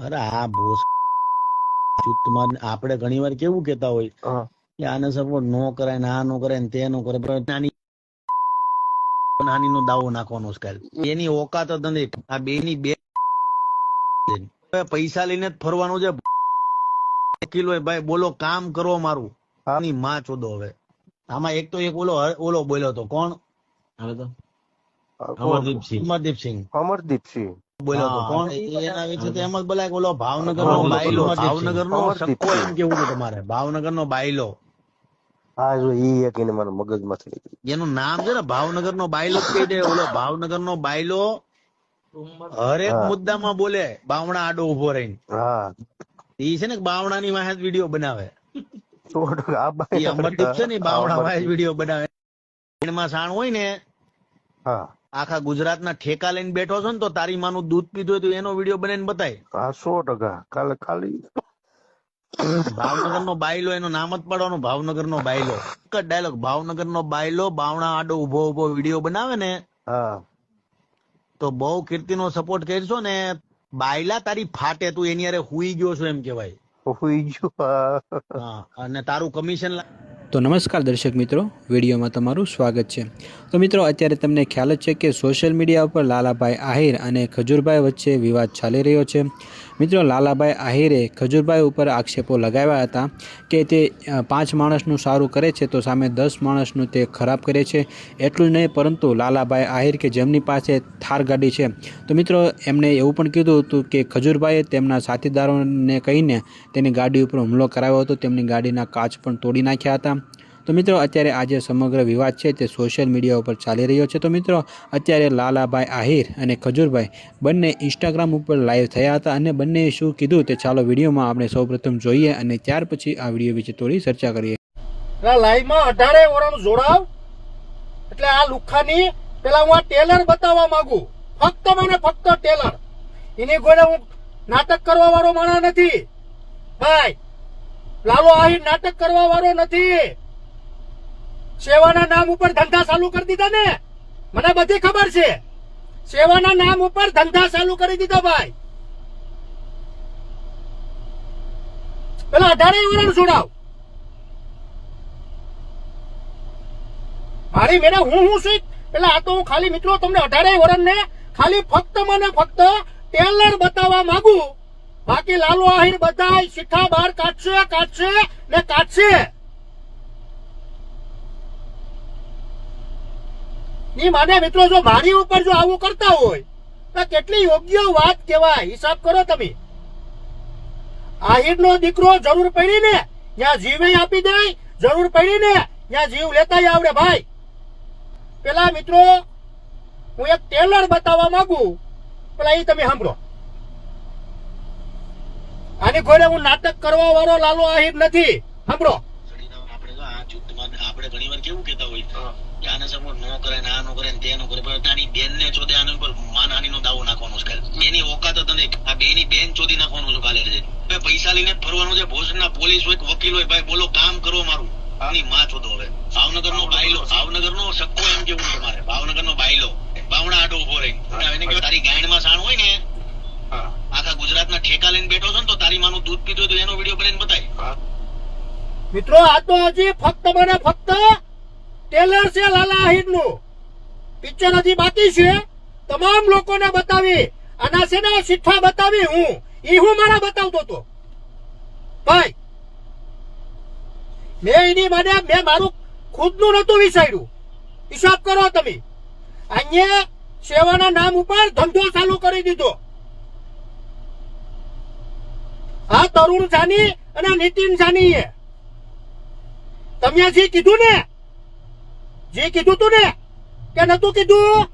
અરે આ બોસ તમારે આપણે ઘણી વાર કેવું કેતા હોય કે આને સપોર્ટ નો કરાય ને આ નો કરાય ને તે નો કરે, પણ નાની નો દાવો નાખવાનો છે. એની ઓકાત જ નથી. આ બે ની બે પૈસા લઈને જ ફરવાનું છે. કિલો ભાઈ બોલો કામ કરો મારું ની માં ચોદો. હવે આમાં એક તો એક ઓલો બોલ્યો તો કોણ હવે તો અમરદીપસિંહ બોલ્યો તો કોણ એના વિશે તો એમ જ બોલાય. ઓલો ભાવનગર નો બાયલો, ભાવનગર નો સક્કો એમ કેવું છે તમારે, ભાવનગર નો બાયલો. હા જો ઈ એક એને મારા મગજમાં થઈ ગયું. એનું નામ છે ને ભાવનગર નો બાયલો જ કહી દે. ઓલો ભાવનગર નો બાયલો હરેક મુદ્દામાં બોલે, બાવણા આડો ઉભો રહીને. હા ઈ છે ને બાવણા ની વાહે વિડીયો બનાવે. 100% ઈ અમરદીપ છે ને બાવણા વાહે વિડીયો બનાવે. એમાં સાણ હોય ને, હા આખા ગુજરાતના ઠેકા લઈને બેઠો છો ને, તો તારી માનું દૂધ પીધું હોય તો એનો વિડીયો બનાવીને બતાય. હા 100%. કાલે ખાલી ભાવનગર નો બાયલો, એનું નામ જ પાડવાનું ભાવનગર નો બાયલો. એક જ ડાયલોગ, ભાવનગર નો બાયલો બાવણા આડો ઉભો ઉભો વિડીયો બનાવે ને, હા તો બહુ કીર્તિ નો સપોર્ટ કરશો ને. બાયલા તારી ફાટે, તું એની હારે હુઈ ગયો છો એમ કેવાય. હોઈ ગયું. હા, અને તારું કમિશન. તો નમસ્કાર દર્શક મિત્રો, વિડીયોમાં તમારું સ્વાગત છે. તો મિત્રો, અત્યારે તમને ખ્યાલ જ છે કે સોશિયલ મીડિયા ઉપર લાલાભાઈ આહિર અને ખજૂરભાઈ વચ્ચે વિવાદ ચાલી રહ્યો છે. મિત્રો, લાલાભાઈ આહિરે ખજૂરભાઈ ઉપર આક્ષેપો લગાવ્યા હતા કે તે 5 માણસનું સારું કરે છે તો સામે 10 માણસનું તે ખરાબ કરે છે. એટલું જ નહીં, પરંતુ લાલાભાઈ આહિર કે જેમની પાસે થાર ગાડી છે, તો મિત્રો એમણે એવું પણ કીધું હતું કે ખજૂરભાઈએ તેમના સાથીદારોને કહીને તેની ગાડી ઉપર હુમલો કરાવ્યો હતો, તેમની ગાડીના કાચ પણ તોડી નાખ્યા હતા. તો મિત્રો, અત્યારે આ જે સમગ્ર વિવાદ છે તે સોશિયલ મીડિયા ઉપર ચાલી રહ્યો છે. તો મિત્રો, અત્યારે લાલાભાઈ આહિર અને ખજૂરભાઈ બંને ઇન્સ્ટાગ્રામ ઉપર લાઈવ થયા હતા અને બંને શું કીધું તે ચાલો વિડીયોમાં આપણે સૌપ્રથમ જોઈએ અને ત્યાર પછી આ વિડીયો વિશે થોડી ચર્ચા કરીએ. લાઈવમાં 18 વર્ષનું જોડાવ એટલે આ લુખાની પેલા હું આ ટેલર બતાવવા માંગુ. ફક્ત મને ફક્ત ટેલર. એની કોઈ હું નાટક કરવા વાળો માણસ નથી ભાઈ. લાલો આહિર નાટક કરવા વાળો નથી. સેવાના નામ ઉપર ધંધા ચાલુ કરી દીધા ને, મને બધી ખબર છે. સેવાના નામ ઉપર ધંધા ચાલુ કરી દીધા ભાઈ. પેલા 18 વર્ષનું જોડાવ મારી મેરે હું છું. પેલા આ તો હું ખાલી મિત્રો તમને 18 વર્ષ ને ખાલી ફક્ત મને ફક્ત ટેલર બતાવવા માંગુ. બાકી લાલુ આહિર બધા શીખા બહાર કાઢશે ને કાઢશે. ની માને મિત્રો, જો મારી ઉપર જો આવું કરતા હોય તો કેટલી યોગ્ય વાત કહેવાય. હિસાબ કરો તમે. આહિર નો દીકરો જરૂર પડી ને ત્યાં જીવે આપી દે, જરૂર પડી ને ત્યાં જીવ લેતા આવડે ભાઈ. પેલા મિત્રો હું એક ટેલર બતાવવા માંગુ. પેલા એ તમે સાંભળો. આની ઘોડે હું નાટક કરવા વાળો લાલો આહિર નથી. સાંભળો. આપણે ઘણી વાર કેવું કેતા હોય કે આને સપોર્ટ નો કરે ને આ નો કરે ને તે નો કરે, પણ તારી બેન ને ચોદે આના ઉપર માનહાની નો દાવો નાખવાનો છે. એની ઓકાત જ નથી. આ બે ની બેન ચોદી નાખવાનું છે કાલે. પૈસા લઈને ફરવાનું છે. ભોજનના પોલીસ હોય, વકીલ હોય, ભાઈ બોલો કામ કરો મારું ની માં ચોદો. હવે ભાવનગર નો બાયલો, ભાવનગર નો સક્કો એમ કેવું તમારે, ભાવનગર નો બાયલો બાવણા આડો ઉભો રહી. તારી ગાયણમાં સાણ હોય ને, આખા ગુજરાતના ઠેકા લઈને બેઠો છો ને, તો તારી માનું દૂધ પીધું તો એનો વિડીયો બનાવીને બતાય. મિત્રો, આ તો હજી ફક્ત મને ફક્ત ટેલર છે લાલા આહિર નું. પિક્ચર હજી બાકી છે. તમામ લોકોને બતાવી આના છે ને શિઠ્ઠા બતાવી હું મારા બતાવતો હતો ભાઈ. મેં એની મને મેં મારું ખુદનું નતું વિચાર્યું. હિસાબ કરો તમે. અહીંયા સેવાના નામ ઉપર ધંધો ચાલુ કરી દીધો. આ તરુણ જાની અને નીતિન જાનીએ તમે જે કીધું ને, જે કીધું તું ને કે નતું કીધું,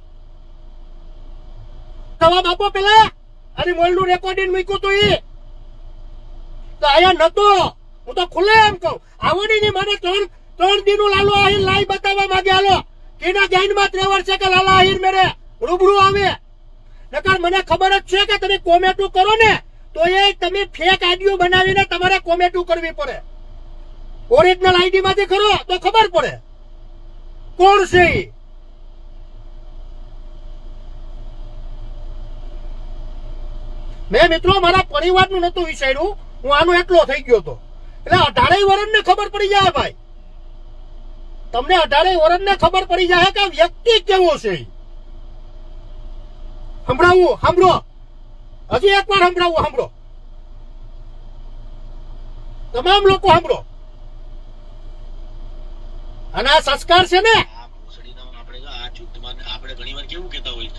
જવાબ આપો પેલા. અને મોલનું રેકોર્ડિંગ મૂક્યું તું એ તો અહીંયા નતો. હું તો ખુલ્લે એમ કહું, આવડી ની મને 3 દિનનું લાલો આહિર લાઈવ બતાવવા માંગે. હાલો કેના ગાઈનમાં 3 વર્ષે કે લાલા આહિર મેરે રૂબરૂ આવે. નકર મને ખબર જ છે કે તમે કોમેન્ટો કરો ને તો એ તમે ફેક આઈડીઓ બનાવીને તમારે કોમેન્ટો કરવી પડે. ઓરિજિનલ આઈડી માંથી કરો તો ખબર પડે કોણ છે. મેં મિત્રો મારા પરિવારનું નતું વિચાર્યું, હું આનો એટલો થઈ ગયો હતો. એટલે 18 વર્ષને ખબર પડી જાય ભાઈ, તમને 18 વર્ષને ખબર પડી જાય કે વ્યક્તિ કેવો છે. સંભળાવું, સાંભળો, હજી એકવાર સંભળાવું, સાંભળો, તમામ લોકો સાંભળો. અને આ સંસ્કાર છે ને, આ ભોસડીના આપણે જો આ જુદ્ધમાં આપણે ઘણીવાર કેવું કહેતા હોય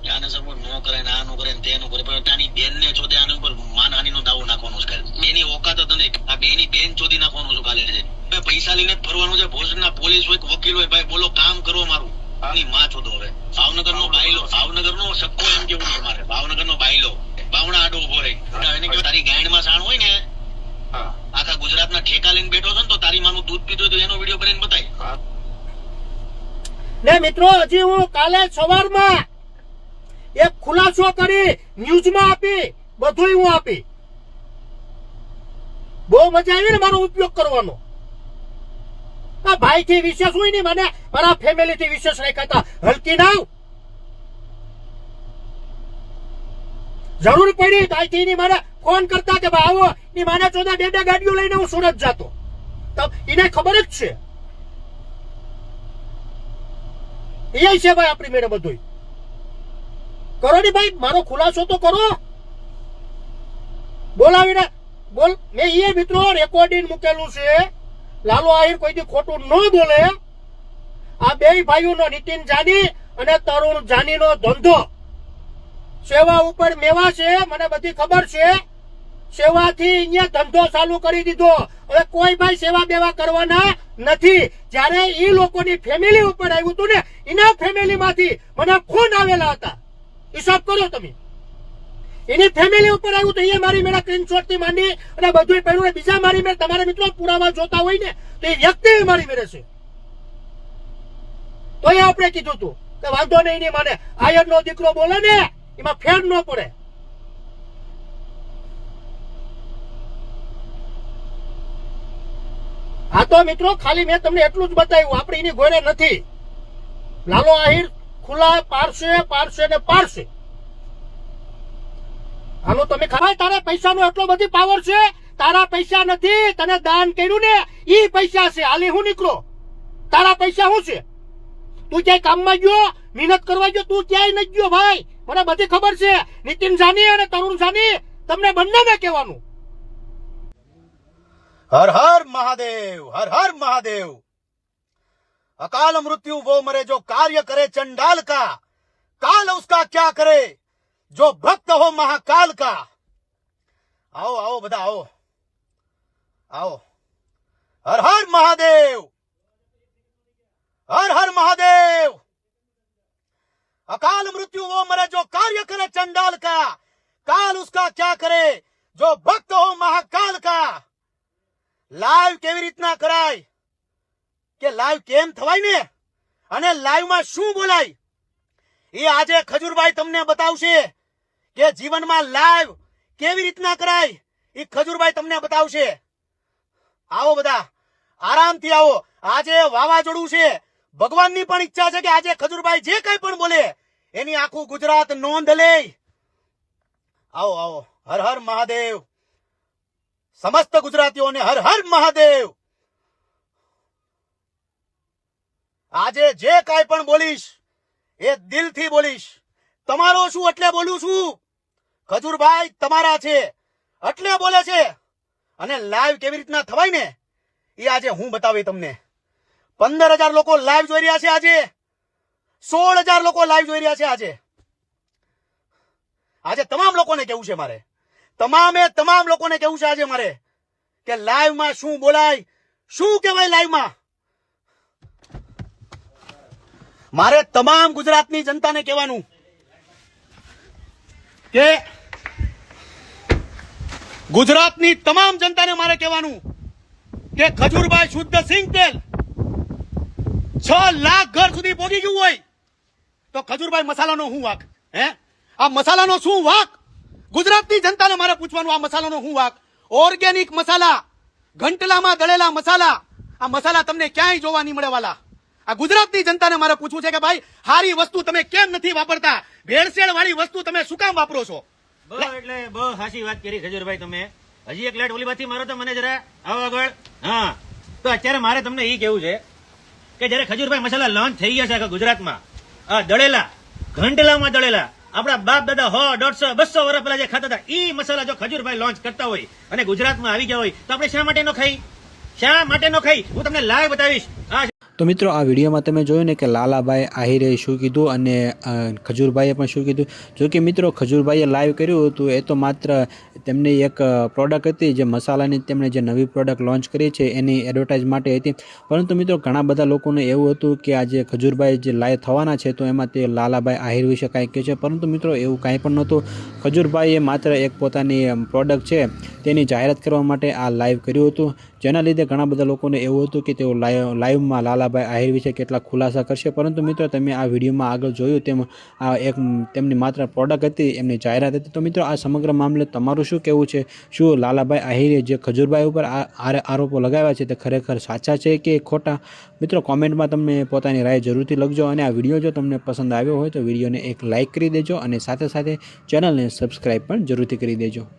કે આને સપોર્ટ ન કરે ને આ ન કરે ને તે ન કરે, પણ તારી બેનને ચોદે આની ઉપર માનહાનિનો દાવો નાખવાનો છે કાલે. એની ઓકાત જ નથી, આ બેની બેન ચોદી નાખવાનું છે કાલે. છે પૈસા લઈને ફરવાનું છે. ભોસડીના પોલીસ હોય કે વકીલ હોય, ભાઈ બોલો કામ કરો મારું. આની માં ચોદો હવે ભાવનગરનો બાયલો, ભાવનગરનો સક્કો એમ કેવું છે મારે, ભાવનગરનો બાયલો બાવણા આડો ઉભો રહી. એને કહ્યું તારી ગાંડમાં સાણ હોય ને, આખા ગુજરાતના ઠેકા લઈને બેઠો છો ને, તો તારી માનું દૂધ પીધું તો એનો વિડીયો બનાવીને બતાય. ને મિત્રો હજી હું કાલે સવારમાં એક ખુલાસો કરી ન્યૂઝમાં આપી, બધું હું આપી. બહુ મજા આવી ને મારો ઉપયોગ કરવાનો. આ ભાઈ થી વિશેષ હોય ને, મને મારા ફેમિલી થી વિશેષ રાખ્યા હતા. હલકી ના જરૂર પડી ભાઈ થી ની મને ફોન કરતા કે ભાઈ આવો, ની માને 14 ગાડીઓ લઈને હું સુરત જાતો. એને ખબર જ છે, એ છે ભાઈ આપણી મેળે બધું. કરો ને ભાઈ, મારો ખુલાસો તો કરો. બોલાવીને બોલ. મેં એ મિત્રો રેકોર્ડિંગ મૂકેલું છે. લાલુ આહિર કોઈથી ખોટું ન બોલે. આ બે ભાઈઓનો નીતિન જાની અને તરુણ જાનીનો ધંધો સેવા ઉપર મેવા છે, મને બધી ખબર છે. સેવાથી અહીંયા ધંધો ચાલુ કરી દીધો. હવે કોઈ ભાઈ સેવા બેવા કરવાના નથી. જયારે એ લોકોની ફેમિલી ઉપર આવ્યું હતું ને, એના ફેમિલી માંથી મને ફોન આવેલા હતા. હિસાબ કરો તમે. એની ફેમિલી ઉપર આવ્યું તો એ મારી મેળા સ્ક્રીનશોટ થી માંડી અને બધું પહેર્યું. બીજા મારી મેળ તમારા મિત્રો પુરાવા જોતા હોય ને, તો એ વ્યક્તિ મારી મેળે છે. તો એ આપણે કીધું હતું કે વાંધો નહીં, ની માને આયર નો દીકરો બોલે ને એમાં ફેર ન પડે. આ તો મિત્રો ખાલી મેં તમને એટલું જ બતાવ્યું, આપણે એની ગોળે નથી. લાલુ આહિર ખુલ્લા પારશે ને પારશે. હાલો તમે ખબર, તારે પૈસાનો એટલો બધી પાવર છે. તારા પૈસા નથી, તને દાન કર્યું ને ઈ પૈસા છે. હાલી હું નીકળો, તારા પૈસા શું છે? તું ક્યાંય કામમાં ગયો, મહેનત કરવા ગયો? તું ક્યાંય નથી ગયો ભાઈ, મને બધી ખબર છે. નીતિન જાની અને તરુણ જાની, તમને બંનેને કહેવાનું. हर हर महादेव, हर हर महादेव। अकाल मृत्यु वो मरे जो कार्य करे चंडाल का, काल उसका क्या करे जो भक्त हो महाकाल का। आओ आओ बता आओ आओ। हर हर महादेव, हर हर महादेव। अकाल मृत्यु वो मरे जो कार्य करे चंडाल का, काल उसका क्या करे जो भक्त हो महाकाल का। લાઈવ કેવી રીતના કરાય, કે લાઈવ કેમ થવાય ને, અને લાઈવ માં શું બોલાય, એ આજે ખજૂરભાઈ તમને બતાવશે. કે જીવનમાં લાઈવ કેવી રીતના કરાય, એ ખજૂરભાઈ તમને બતાવશે. આવો બધા આરામથી આવો. આજે વાવાઝોડું છે, ભગવાનની પણ ઈચ્છા છે કે આજે ખજૂરભાઈ જે કઈ પણ બોલે એની આખું ગુજરાત નોંધ લે. આવો આવો. હર હર મહાદેવ. समस्त गुजरातीओं ने हर हर महादेव। आजे जे काई पण बोलीश ए दिल थी बोलीश. तमारो शू એટલે બોલું છું. ખજૂરભાઈ તમારા છે એટલે બોલે છે. અને લાઈવ કેવી રીતના થવાય ને એ આજે હું બતાવી તમને. 15,000 લોકો લાઈવ જોઈ રહ્યા છે આજે. 16,000 લોકો લાઈવ જોઈ રહ્યા છે આજે. આજે તમામ લોકોને કેવું છે મારે, તમામ લોકોને કેવું છે આજે મારે, કે લાઈવ માં શું બોલાય, શું કહેવાય લાઈવ માં. મારે તમામ ગુજરાતની જનતાને કહેવાનું કે ગુજરાતની તમામ જનતાને મારે કહેવાનું કે ખજૂરભાઈ શુદ્ધ સિંગ તેલ 6 લાખ ઘર સુધી પહોંચી ગયું હોય તો ખજૂરભાઈ મસાલાનો શું વાક? હે, આ મસાલાનો શું વાક? ગુજરાતની જનતાને મારે પૂછવાનું, આ મસાલાનો શું વાક? ઓર્ગેનિક મસાલા, ઘંટલામાં દળેલા મસાલા, આ મસાલા તમને ક્યાંય જોવા નહીં મળે વાલા. આ ગુજરાતની જનતાને મારે પૂછવું છે કે ભાઈ હારી વસ્તુ તમે કેમ નથી વાપરતા? ભેળસેળ વાળી વસ્તુ તમે શું કામ વાપરો છો? એટલે બહુ સાચી વાત કરી ખજૂરભાઈ તમે. હજી એક લાઈટ ઓલી બાજુ મારો તો મને જરા આવો આગળ. હા, તો અત્યારે મારે તમને એ કેવું છે કે જયારે ખજૂરભાઈ મસાલા લોન્ચ થઈ ગયા છે આખા ગુજરાતમાં, દળેલા ઘંટલામાં દળેલા આપણા બાપ દાદા 100, 150, 200 વર્ષ પહેલા જે ખાતા હતા ઈ મસાલા જો ખજૂરભાઈ લોન્ચ કરતા હોય અને ગુજરાતમાં આવી ગયા હોય તો આપણે શા માટે નો ખાઈ? શા માટે નો ખાઈ? હું તમને લાઈવ બતાવીશ. તો મિત્રો આ વિડીયોમાં તમે જોયું ને કે લાલાભાઈ આહિરે શું કીધું અને ખજૂરભાઈએ પણ શું કીધું. જો કે મિત્રો ખજૂરભાઈએ લાઈવ કર્યું હતું એ તો માત્ર તેમની એક પ્રોડક્ટ હતી, જે મસાલાની તેમણે જે નવી પ્રોડક્ટ લોન્ચ કરી છે એની એડવર્ટાઇઝ માટે હતી. પરંતુ મિત્રો ઘણા બધા લોકોને એવું હતું કે આજે ખજૂરભાઈ જે લાઈવ થવાના છે તો એમાં તે લાલાભાઈ આહિર વિશે કાંઈ કહે છે, પરંતુ મિત્રો એવું કાંઈ પણ નહોતું. ખજૂરભાઈએ માત્ર એક પોતાની પ્રોડક્ટ છે તેની જાહેરાત કરવા માટે આ લાઈવ કર્યું હતું, જેના લીધે ઘણા બધા લોકોને એવું હતું કે તેઓ લાઈવમાં લાલાભાઈ આહિર વિશે કેટલા ખુલાસા કરશે. પરંતુ મિત્રો તમે આ વિડીયોમાં આગળ જોયું તેમ આ એક તેમની માત્ર પ્રોડક્ટ હતી, એમની જાહેરાત હતી. તો મિત્રો આ સમગ્ર મામલે તમારું શું કહેવું છે? શું લાલાભાઈ આહિરે જે ખજૂરભાઈ ઉપર આરોપો લગાવ્યા છે તે ખરેખર સાચા છે કે ખોટા? મિત્રો કોમેન્ટમાં તમને પોતાની રાય જરૂરથી લખજો અને આ વિડીયો જો તમને પસંદ આવ્યો હોય તો વિડીયોને એક લાઇક કરી દેજો અને સાથે સાથે ચેનલને સબસ્ક્રાઈબ પણ જરૂરથી કરી દેજો.